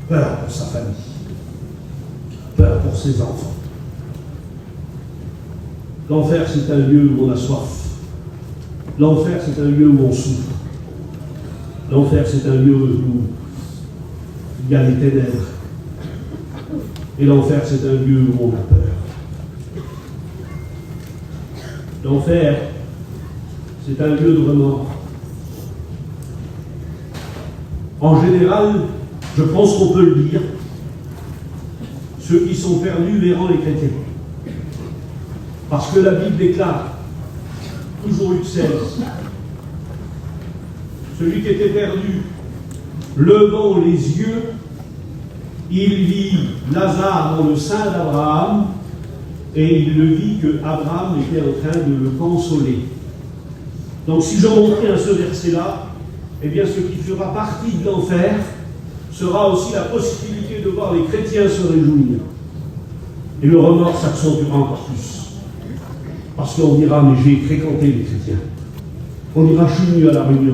Peur pour sa famille. Peur pour ses enfants. L'enfer, c'est un lieu où on a soif. L'enfer, c'est un lieu où on souffre. L'enfer, c'est un lieu où il y a les ténèbres. Et l'enfer, c'est un lieu où on a peur. L'enfer, c'est un lieu de remords. En général, je pense qu'on peut le dire, ceux qui sont perdus verront les chrétiens. Parce que la Bible déclare, toujours Luc 16, celui qui était perdu, levant les yeux, il vit Lazare dans le sein d'Abraham, et il le vit que Abraham était en train de le consoler. Donc si je montrais à ce verset-là, eh bien ce qui fera partie de l'enfer sera aussi la possibilité de voir les chrétiens se réjouir. Et le remords s'accentuera encore plus. Parce qu'on dira, mais j'ai fréquenté les chrétiens. On dira, je suis venu à la réunion.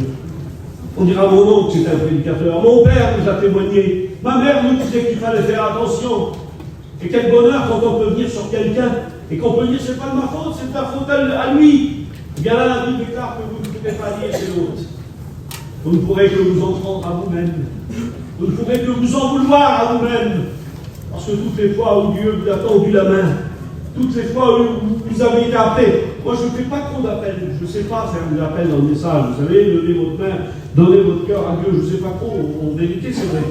On dira, mon oncle, c'est un prédicateur. Mon père nous a témoigné. Ma mère nous disait qu'il fallait faire attention. Et quel bonheur quand on peut venir sur quelqu'un et qu'on peut dire, c'est pas de ma faute, c'est de la faute à lui. Eh bien là, la Bible déclare que vous ne pouvez pas dire c'est l'autre. Vous ne pourrez que vous en prendre à vous-même. Vous ne pourrez que vous en vouloir à vous-même. Parce que toutes les fois où Dieu vous a tendu la main, toutes les fois où vous avez été appelé, moi je ne fais pas trop d'appels, je ne sais pas faire des appels dans le message, vous savez, levez votre main, donnez votre cœur à Dieu, je ne sais pas trop, en vérité c'est vrai.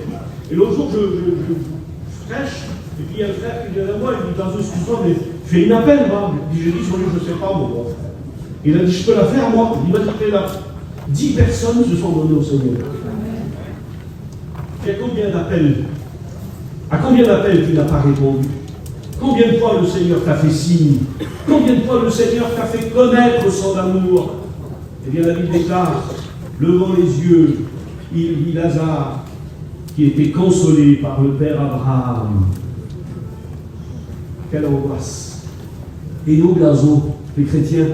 Et l'autre jour je prêche, et puis il y a un frère qui vient à moi, il dit, dans excuse-moi, mais fais une appel, moi. J'ai dit, je ne sais pas, mon frère. Il a dit, je peux la faire, moi. Il m'a dit, fais-la. 10 personnes se sont données au Seigneur. Il y a combien d'appels? À combien d'appels tu n'as pas répondu? Combien de fois le Seigneur t'a fait signe? Combien de fois le Seigneur t'a fait connaître son amour? Eh bien, la Bible déclare, levant les yeux, il vit Lazare, qui était consolé par le Père Abraham. Quelle angoisse! Et nous, Gazo, les chrétiens,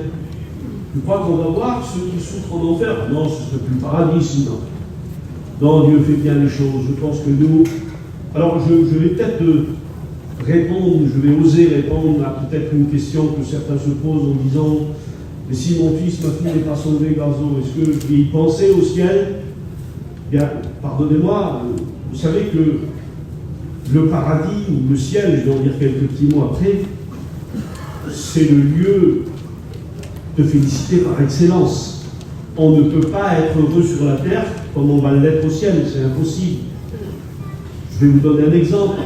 tu crois qu'on va voir ceux qui souffrent en enfer? Non, ce serait plus le paradis sinon. Non, Dieu fait bien les choses. Je pense que nous... Alors, je vais peut-être répondre, je vais oser répondre à peut-être une question que certains se posent en disant, mais si mon fils, ma fille n'est pas sauvé, Gazo, est-ce qu'il pensait au ciel? Bien, pardonnez-moi, vous savez que le paradis ou le ciel, je vais en dire quelques petits mots après, c'est le lieu de félicité par excellence. On ne peut pas être heureux sur la terre comme on va l'être au ciel, c'est impossible. Je vais vous donner un exemple.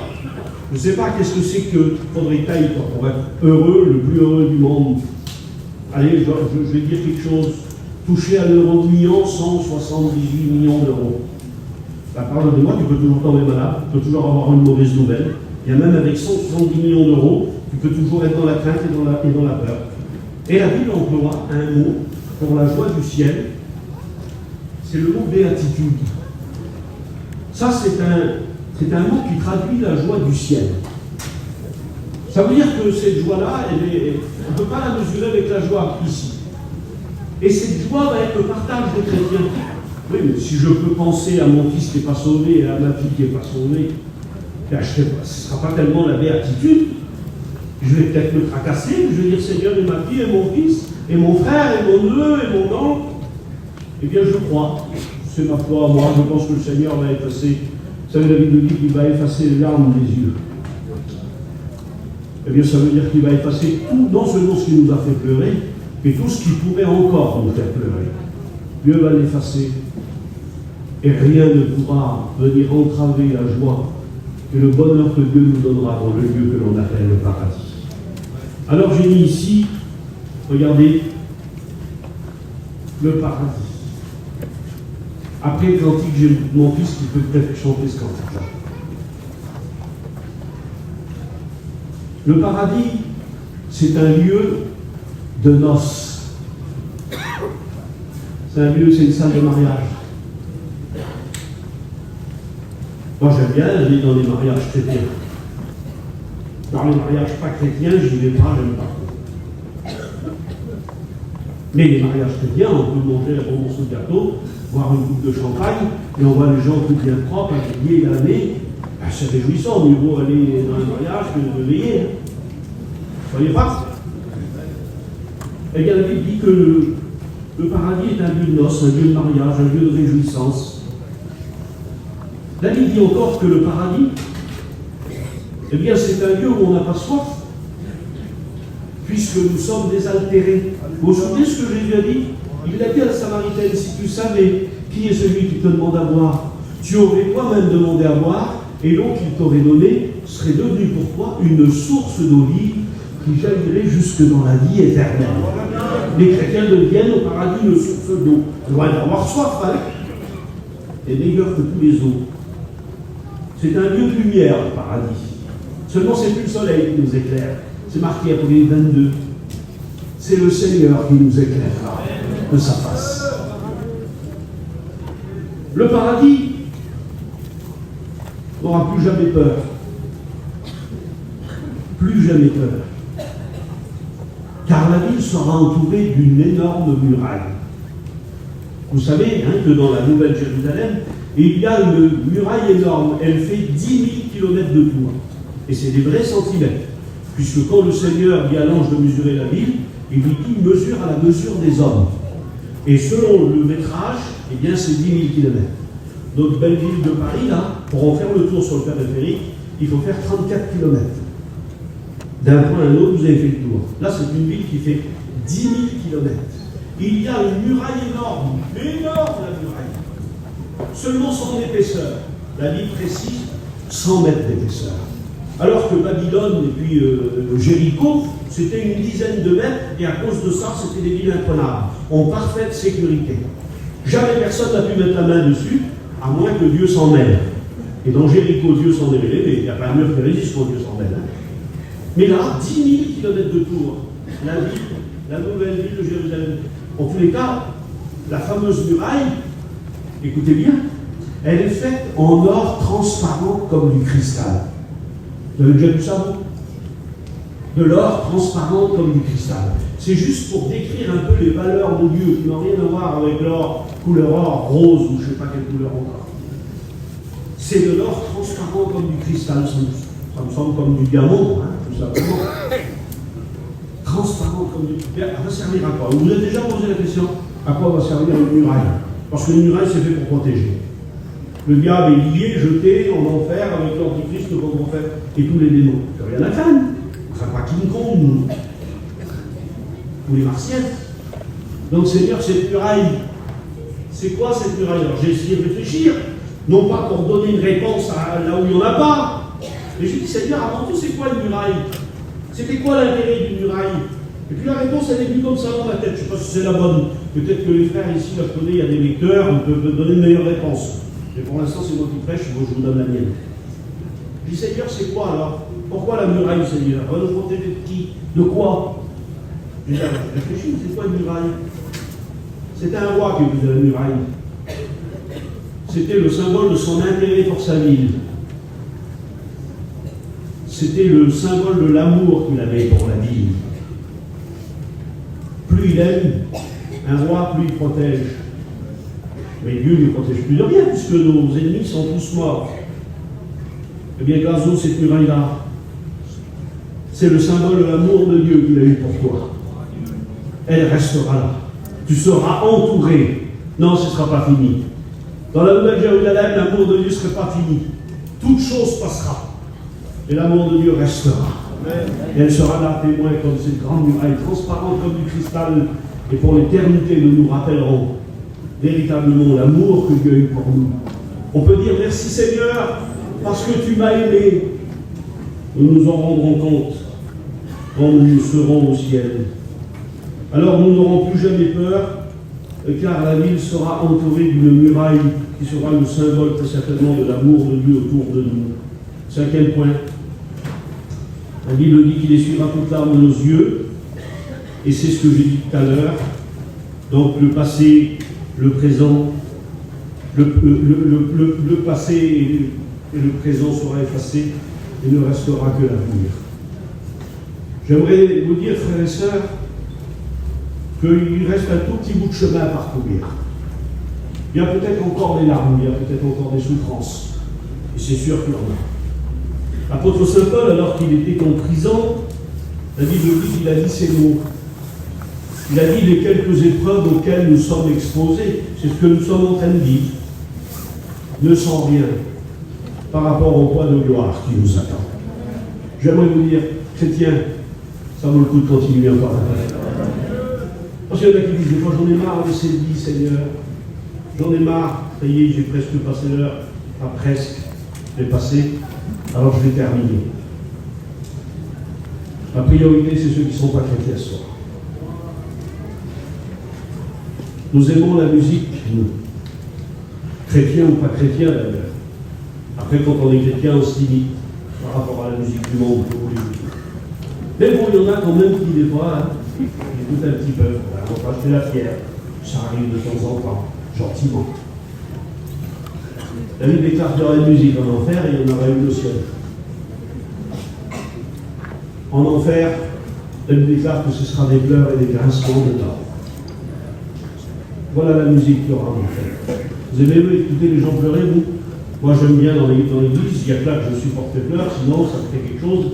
Je ne sais pas qu'est-ce que c'est que faudrait tailler pour être heureux, le plus heureux du monde. Allez, je vais dire quelque chose. Toucher à l'euro million, 178 millions d'euros. Pardonnez-moi, tu peux toujours tomber malade, tu peux toujours avoir une mauvaise nouvelle. Et même avec 170 millions d'euros, tu peux toujours être dans la crainte et dans la peur. Et la Bible emploie un mot pour la joie du ciel, c'est le mot béatitude. Ça, c'est un mot qui traduit la joie du ciel. Ça veut dire que cette joie-là, on ne peut pas la mesurer avec la joie ici. Et cette joie va être le partage des chrétiens. Oui, mais si je peux penser à mon fils qui n'est pas sauvé et à ma fille qui n'est pas sauvée, ce ne sera pas tellement la béatitude. Je vais peut-être me tracasser, je vais dire Seigneur, et ma fille, et mon fils, et mon frère, et mon neveu, et mon oncle. Eh bien, je crois. C'est ma foi, moi, je pense que le Seigneur va effacer. Vous savez, la Bible dit qu'il va effacer les larmes des yeux. Eh bien, ça veut dire qu'il va effacer tout, non seulement ce qui nous a fait pleurer, mais tout ce qui pourrait encore nous faire pleurer. Dieu va l'effacer. Et rien ne pourra venir entraver la joie et le bonheur que Dieu nous donnera dans le lieu que l'on appelle le paradis. Alors j'ai mis ici, regardez, le paradis. Après le cantique, j'ai mon fils qui peut peut-être chanter ce cantique-là. Le paradis, c'est un lieu de noces. C'est un lieu, c'est une salle de mariage. Moi j'aime bien aller dans les mariages chrétiens. Dans les mariages pas chrétiens, j'y vais pas, j'aime pas. Mais les mariages chrétiens, on peut manger un bon morceau de gâteau, boire une coupe de champagne, et on voit les gens tout bien propres, habillés, lavés. Ben, c'est réjouissant, mieux vaut aller dans les mariages que de veiller. Vous voyez pas? Et bien la Bible dit que le paradis est un lieu de noces, un lieu de mariage, un lieu de réjouissance. La Bible dit encore que le paradis, eh bien c'est un lieu où on n'a pas soif, puisque nous sommes désaltérés. Vous vous souvenez ce que Jésus a dit? Il a dit à la Samaritaine, si tu savais qui est celui qui te demande à boire, tu aurais toi-même demandé à boire, et l'eau qu'il t'aurait donnée serait devenue pour toi une source d'eau vive qui jaillirait jusque dans la vie éternelle. Les chrétiens deviennent au paradis une source d'eau. Loin d'avoir soif, hein? Et meilleur que tous les autres. C'est un lieu de lumière, le paradis. Seulement, c'est plus le soleil qui nous éclaire. C'est marqué Apocalypse 22. C'est le Seigneur qui nous éclaire de sa face. Le paradis n'aura plus jamais peur. Plus jamais peur. Car la ville sera entourée d'une énorme muraille. Vous savez que dans la Nouvelle Jérusalem, il y a une muraille énorme. Elle fait 10 000 km de tour. Et c'est des vrais centimètres. Puisque quand le Seigneur dit à l'ange de mesurer la ville, il lui dit mesure à la mesure des hommes. Et selon le métrage, eh bien c'est 10 000 km. Notre belle ville de Paris, là, pour en faire le tour sur le périphérique, il faut faire 34 km. D'un point à un autre, vous avez fait le tour. Là, c'est une ville qui fait 10 000 km. Il y a une muraille énorme la muraille. Seulement 100 d'épaisseur. La ville précise 100 mètres d'épaisseur. Alors que Babylone et puis Jéricho, c'était une dizaine de mètres, et à cause de ça, c'était des villes imprenables, en parfaite sécurité. Jamais personne n'a pu mettre la main dessus, à moins que Dieu s'en mêle. Et dans Jéricho, Dieu s'en est mêlé, mais il n'y a pas un mur qui résiste quand Dieu s'en mêle. Mais là, 10 000 km de tour, la nouvelle ville de Jérusalem. En tous les cas, la fameuse muraille, écoutez bien, elle est faite en or transparent comme du cristal. Vous avez déjà vu ça, vous ? De l'or transparent comme du cristal. C'est juste pour décrire un peu les valeurs de Dieu, qui n'ont rien à voir avec l'or, couleur or, rose, ou je ne sais pas quelle couleur encore. C'est de l'or transparent comme du cristal, ça me semble comme du diamant, tout simplement. Transparent comme du cristal. Elle va servir à quoi ? Vous vous êtes déjà posé la question, à quoi va servir une muraille ? Parce qu'une muraille, c'est fait pour protéger. Le diable est lié, jeté en enfer avec l'antichrist, le pauvre prophète et tous les démons. Il n'y a rien à faire. Enfin, pas King Kong ou les Martiens. Donc, Seigneur, cette muraille, c'est quoi cette muraille ? Alors, j'ai essayé de réfléchir, non pas pour donner une réponse là où il n'y en a pas, mais j'ai dit, Seigneur, avant tout, c'est quoi une muraille ? C'était quoi l'intérêt d'une muraille ? Et puis la réponse, elle est venue comme ça dans ma tête. Je ne sais pas si c'est la bonne. Peut-être que les frères ici, là, il y a des lecteurs, ils peuvent donner une meilleure réponse. Mais pour l'instant, c'est moi qui prêche, moi je vous donne la mienne. Je dis, Seigneur, c'est quoi alors ? Pourquoi la muraille, Seigneur ? Va nous protéger de qui ? De quoi ? Je dis, réfléchis, c'est quoi une muraille ? C'était un roi qui faisait la muraille. C'était le symbole de son intérêt pour sa ville. C'était le symbole de l'amour qu'il avait pour la ville. Plus il aime un roi, plus il protège. Mais Dieu ne protège plus de rien, puisque nos ennemis sont tous morts. Eh bien, Gazo, cette muraille-là, c'est le symbole de l'amour de Dieu qu'il a eu pour toi. Elle restera là. Tu seras entouré. Non, ce ne sera pas fini. Dans la Nouvelle Jérusalem, l'amour de Dieu ne serait pas fini. Toute chose passera. Et l'amour de Dieu restera. Et elle sera là, témoin, comme cette grande muraille, transparente comme du cristal. Et pour l'éternité, nous nous rappellerons véritablement l'amour que Dieu a eu pour nous. On peut dire merci Seigneur, parce que tu m'as aimé. Nous nous en rendrons compte quand nous serons au ciel. Alors nous n'aurons plus jamais peur, car la ville sera entourée d'une muraille qui sera le symbole très certainement de l'amour de Dieu autour de nous. Cinquième point. La Bible dit qu'il essuiera toute larme de nos yeux, et c'est ce que j'ai dit tout à l'heure. Donc le passé, le présent, le passé et le présent sera effacé, et ne restera que l'avenir. J'aimerais vous dire, frères et sœurs, qu'il reste un tout petit bout de chemin à parcourir. Il y a peut-être encore des larmes, il y a peut-être encore des souffrances, et c'est sûr qu'il y en a. L'apôtre Saint Paul, alors qu'il était en prison, la Bible dit qu'il a dit ces mots. Il a dit les quelques épreuves auxquelles nous sommes exposés, c'est ce que nous sommes en train de vivre, ne sont rien par rapport au poids de gloire qui nous attend. J'aimerais vous dire, chrétiens, ça vaut le coup de continuer encore un peu. Parce qu'il y en a qui disent, des fois j'en ai marre de cette vie, Seigneur, j'en ai marre, ça y est, j'ai presque passé l'heure, pas presque, j'ai passé, alors je vais terminer. La priorité, c'est ceux qui ne sont pas chrétiens ce soir. Nous aimons la musique, nous. Chrétiens ou pas chrétiens d'ailleurs. Après Après, quand on est chrétien, on se limite par rapport à la musique du monde. Mais bon, il y en a quand même qui, des fois, écoutent un petit peu. On va acheter la pierre. Ça arrive de temps en temps, gentiment. La Bible déclare qu'il y aura une musique en enfer et il y en aura une au ciel. En enfer, la Bible déclare que ce sera des pleurs et des grincements de dents. Voilà la musique qu'il y aura en enfer. Vous aimez écouter les gens pleurer, vous? Moi, j'aime bien dans l'église, il y a que là que je supporte les pleurs, sinon ça me fait quelque chose.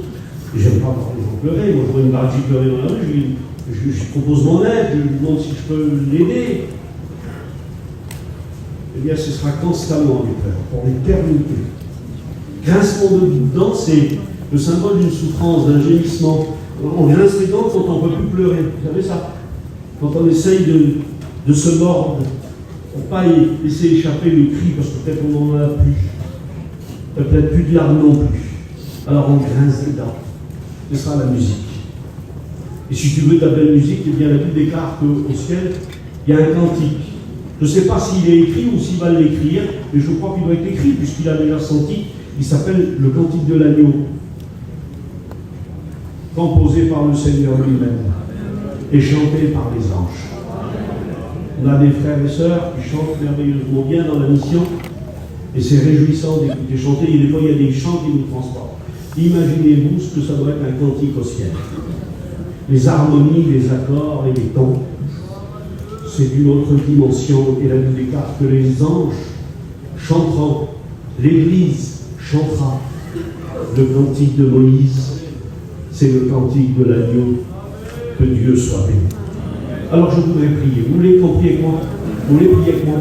Et j'aime pas voir les gens pleurer. Moi, je vois une Margie pleurer dans la rue, je propose mon aide, je lui demande si je peux l'aider. Eh bien, ce sera constamment les pleurs, pour l'éternité. Grincement de dents, c'est le symbole d'une souffrance, d'un gémissement. On grince les dents quand on ne peut plus pleurer. Vous savez ça? Quand on essaye de se mordre, pour ne pas laisser échapper le cri, parce que peut-être on n'en a plus. Peut-être plus de larmes non plus. Alors on grince les dents. Ce sera la musique. Et si tu veux ta belle musique, eh bien la Bible déclare qu'au ciel, il y a un cantique. Je ne sais pas s'il est écrit ou s'il va l'écrire, mais je crois qu'il doit être écrit, puisqu'il a déjà senti. Il s'appelle le cantique de l'agneau, composé par le Seigneur lui-même et chanté par les anges. On a des frères et sœurs qui chantent merveilleusement bien dans la mission, et c'est réjouissant d'écouter chanter. Et des fois, il y a des chants qui nous transportent. Imaginez-vous ce que ça doit être un cantique au ciel. Les harmonies, les accords et les tons, c'est d'une autre dimension. Et la Bible déclare que les anges chanteront, l'Église chantera le cantique de Moïse, c'est le cantique de l'agneau. Que Dieu soit béni. Alors je voudrais prier. Vous voulez qu'on prie avec moi? Vous voulez prier avec moi?